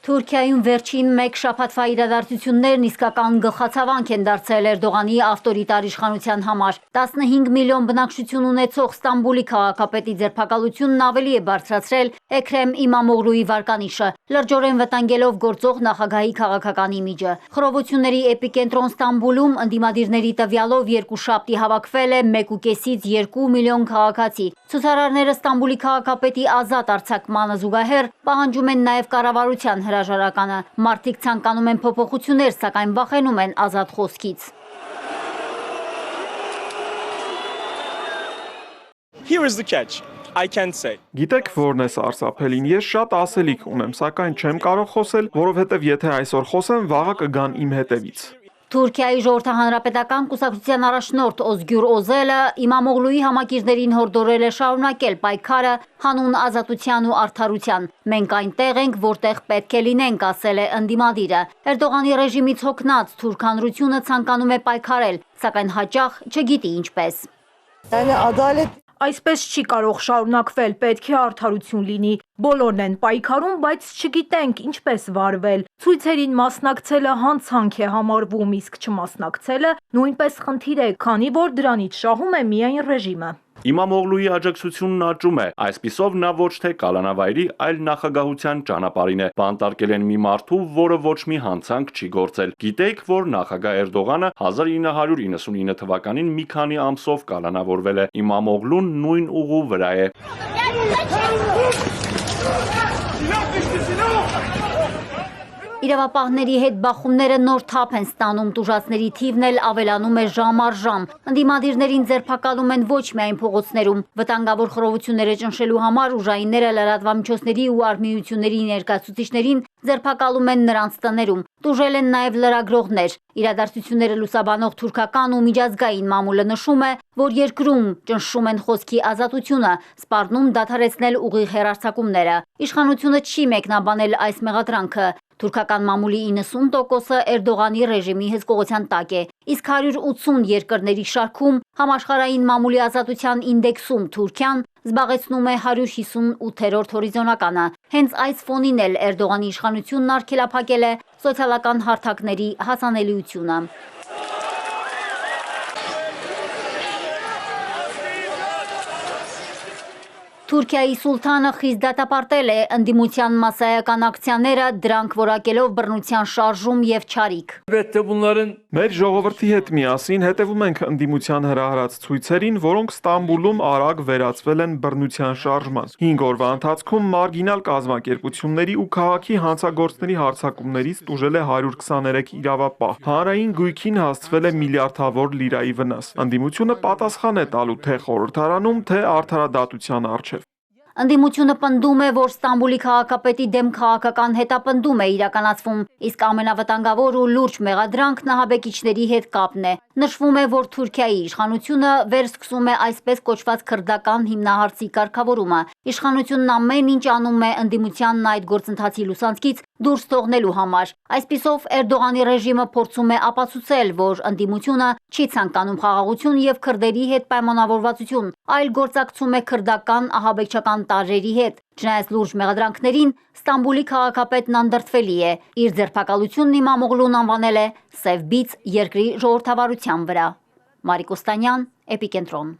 Թուրքիայում վերջին մեկ շաբաթվա իրադարձություններն իսկական գլխացավանք են դարձել Էրդողանի ավտորիտար իշխանության համար։ 15 միլիոն բնակչություն ունեցող Ստամբուլի քաղաքապետի ձերբակալությունն ավելի է բարձրացրել Էքրեմ Իմամօղլուի վարկանիշը, լրջորեն վտանգելով գործող նախագահի քաղաքական իմիջը։ Խռովությունների էպիկենտրոն Ստամբուլում ընդդիմադիրների տվյալով երկուշաբթի հավաքվել է 1,5-ից 2 միլիոն քաղաքացի։ Ցուցարարները Ստամբուլի քաղաքապետի ազատ արձակմանը զուգահեռ պահանջում են նաև կառավարության հրաժարականը։ Մարդիկ ցանկանում են փոփոխություններ, սակայն վախենում են ազատ խոսքից։ Here is the catch. I can't say. Գիտեք որն է սարսափելին, ես շատ ասելիք ունեմ, սակայն չեմ կարող խոսել, որովհետև եթե այսօր խոսեմ, վաղը կգան իմ հետևից։ Թուրքիայի ժողովրդահանրապետական կուսակցության առաջնորդ Օզգյուր Օզելը Իմամօղլուի համակիրներին հորդորել է շարունակել պայքարը հանուն ազատության ու արդարության։ Մենք այնտեղ ենք, որտեղ պետք է լինենք, ասել է ընդդիմադիրը։ Էրդողանի ռեժիմից հոգնած թուրք հանրությունը ցանկանում է պայքարել, սակայն հաճախ չգիտի ինչպես։ Այսպես չի կարող շարունակվել, պետք է արդարություն լինի։ Բոլորն են պայքարում, բայց չգիտենք ինչպես վարվել։ Ցույցերին մասնակցելը հանցանք է համարվում, իսկ չմասնակցելը նույնպես խնդիր է, քանի որ դրանից շահում է միայն ռեժիմը։ Իմամօղլուի աջակցությունն աճում է, այսպիսով նա ոչ թե կալանավայրի, այլ նախագահության ճանապարհին է։ Բանտարկել են մի մարդու, որը ոչ մի հանցանք չի գործել։ Գիտեիք, որ նախագահ Էրդողանը 1999 թվականին մի քանի ամսով կալանավորվել է։ Իմամօղլուն նույն ուղու վրա է։ Իրավապահների հետ բախումները նոր թափ են ստանում, տուժածների թիվն էլ ավելանում է ժամ առ ժամ։ Ընդդիմադիրներին ձերբակալում են ոչ միայն փողոցներում, վտանգավոր խռովությունները ճնշելու համար ուժայինները լրատվամիջոցների ու արմիությունների ներկայացուցիչներին ձերբակալում են նրանց տներում։ Տուժել են նաև լրագրողներ։ Իրադարձությունները լուսաբանող թուրքական ու միջազգային մամուլը նշում է, որ երկրում ճնշում են խոսքի ազատությունը, սպառնում դադարեցնել ուղիղ հեռարձակումները։ Իշխանությունը չի մեկնաբանել այս մեղադրանքը։ Թուրքական մամուլի 90%-ը Էրդողանի ռեժիմի հսկողության տակ է, իսկ 180 երկրների շարքում համաշխարհային մամուլի ազատության ինդեքսում Թուրքիան զբաղեցնում է 158-րդ հորիզոնականը։ Հենց այս ֆոնին էլ Էրդողանի իշխանությունն արգելափակել է սոցիալական հարթակների հասանելիությունը։ Թուրքիայի սուլթանը խիստ դատապարտել է ընդդիմության մասսայական ակցիաները, դրանք որակելով բռնության շարժում եւ չարիք։ Մեր ժողովրդի հետ միասին հետևում ենք ընդդիմության հրահրած ցույցերին, որոնք Ստամբուլում արագ վերածվել են բռնության շարժման։ 5 օրվա ընթացքում մարգինալ կազմակերպությունների ու քաղաքի հանցագործների հարձակումներից տուժել է 123 իրավապահ։ Հանրային գույքին հասցվել է միլիարդավոր լիրայի վնաս։ Ընդդիմությունը պատասխան է տալու թե խորհրդարանում, թե արդարադատության առջև։ Ընդդիմությունը պնդում է, որ Ստամբուլի քաղաքապետի դեմ քաղաքական հետապնդում է իրականացվում, իսկ ամենավտանգավոր ու լուրջ մեղադրանքն ահաբեկիչների հետ կապն է։ Նշվում է, որ Թուրքիայի իշխանությունը վերսկսում է այսպես կոչված քրդական հիմնահարցի կարգավորումը։ Իշխանությունն ամեն ինչ անում է ընդդիմությանն այդ գործընթացի լուսանցքից դուրս թողնելու համար։ Այսպիսով Էրդողանի ռեժիմը փորձում է ապացուցել, որ ընդդիմությունը չի ցանկանում խաղաղություն եւ քրդերի հետ պայմանավորվածություն, այլ գործակցում է քրդական ահաբեկչական տարրերի հետ։ Չնայած լուրջ մեղադրանքներին, Ստամբուլի քաղաքապետն անդրդվելի է։ Իր ձերբակալությունն Իմամօղլուն անվանել է «սև բիծ» երկրի ժողովրդավարության վրա։ Մարիկ Օստանյան, Էպիկենտրոն։